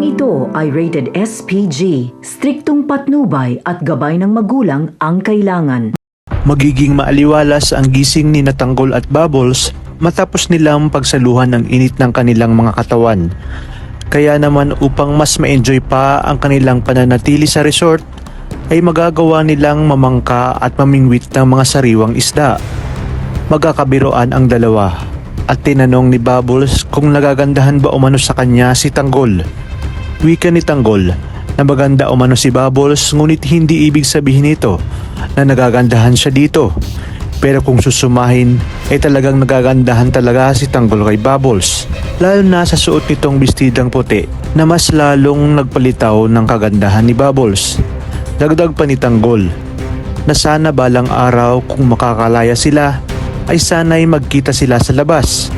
Librong ito ay rated SPG, striktong patnubay at gabay ng magulang ang kailangan. Magiging maaliwalas ang gising ni Tanggol at Bubbles matapos nilang pagsaluhan ng init ng kanilang mga katawan. Kaya naman upang mas ma-enjoy pa ang kanilang pananatili sa resort, ay magagawa nilang mamangka at mamingwit ng mga sariwang isda. Magkakabiroan ang dalawa at tinanong ni Bubbles kung nagagandahan ba umano sa kanya si Tanggol. Wika ni Tanggol na maganda umano si Bubbles, ngunit hindi ibig sabihin nito na nagagandahan siya dito. Pero kung susumahin ay talagang nagagandahan talaga si Tanggol kay Bubbles, lalo na sa suot nitong bestidang puti na mas lalong nagpalitaw ng kagandahan ni Bubbles. Dagdag pa ni Tanggol na sana balang araw kung makakalaya sila ay sana'y magkita sila sa labas.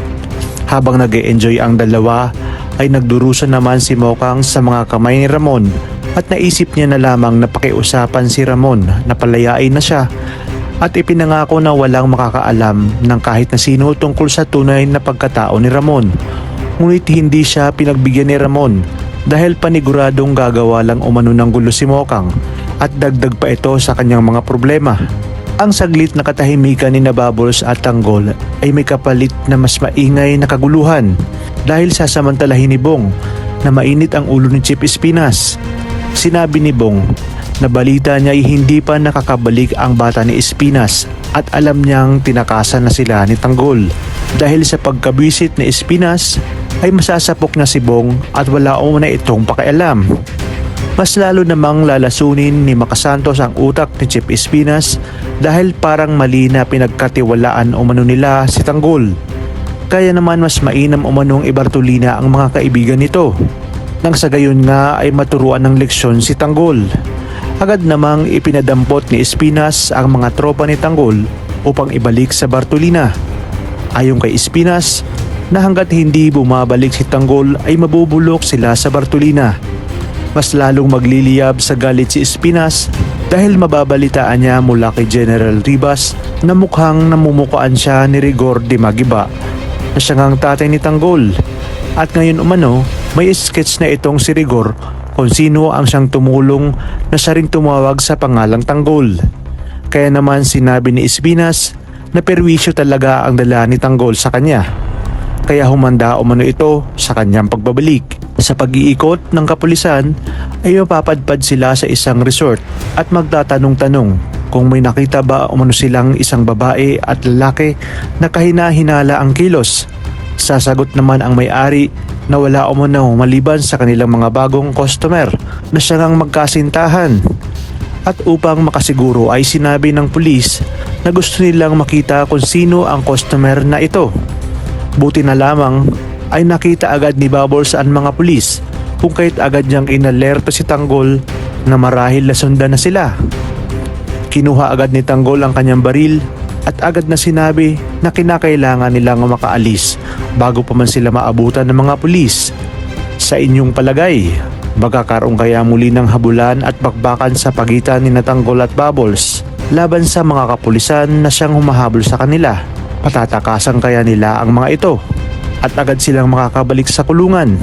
Habang nag-e-enjoy ang dalawa ay nagdurusa naman si Mokang sa mga kamay ni Ramon at naisip niya na lamang na pakiusapan si Ramon na palayain na siya at ipinangako na walang makakaalam ng kahit na sino tungkol sa tunay na pagkatao ni Ramon. Ngunit hindi siya pinagbigyan ni Ramon dahil paniguradong gagawa lang umano ng gulo si Mokang at dagdag pa ito sa kanyang mga problema. Ang saglit na katahimikan ni Bubbles at Tanggol ay may kapalit na mas maingay na kaguluhan dahil sasamantalahin ni Bong na mainit ang ulo ni Chip Espinas. Sinabi ni Bong na balita niya ay hindi pa nakakabalik ang bata ni Espinas at alam niyang tinakasan na sila ni Tanggol. Dahil sa pagkabwisit ni Espinas ay masasapok na si Bong at wala umana itong pakialam. Mas lalo namang lalasunin ni Makasantos ang utak ni Chip Espinas dahil parang mali na pinagkatiwalaan umano nila si Tanggol. Kaya naman mas mainam umanong ibartulina ang mga kaibigan nito. Nang sa gayon nga ay maturuan ng leksyon si Tanggol. Agad namang ipinadampot ni Espinas ang mga tropa ni Tanggol upang ibalik sa Bartolina. Ayon kay Espinas na hanggat hindi bumabalik si Tanggol ay mabubulok sila sa Bartolina. Mas lalong magliliyab sa galit si Espinas dahil mababalitaan niya mula kay General Ribas na mukhang namumukaan siya ni Rigor de Magiba na siya ngang tatay ni Tanggol. At ngayon umano may sketch na itong si Rigor kung sino ang siyang tumulong na siya ring tumawag sa pangalang Tanggol. Kaya naman sinabi ni Espinas na perwisyo talaga ang dala ni Tanggol sa kanya. Kaya humanda umano ito sa kanyang pagbabalik. Sa pag-iikot ng kapulisan ay mapapadpad sila sa isang resort at magtatanong-tanong kung may nakita ba umano silang isang babae at lalaki na kahina-hinala ang kilos. Sasagot naman ang may-ari na wala umano maliban sa kanilang mga bagong customer na siya ngang magkasintahan. At upang makasiguro ay sinabi ng pulis na gusto nilang makita kung sino ang customer na ito. Buti na lamang ay nakita agad ni Bubbles ang mga pulis kung kahit agad niyang inalerto si Tanggol na marahil nasundan na sila. Kinuha agad ni Tanggol ang kanyang baril at agad na sinabi na kinakailangan nilang makaalis bago pa man sila maabutan ng mga pulis. Sa inyong palagay, magkakaroon kaya muli ng habulan at bakbakan sa pagitan ni Tanggol at Bubbles laban sa mga kapulisan na siyang humahabol sa kanila? Patatakasan kaya nila ang mga ito at agad silang makakabalik sa kulungan?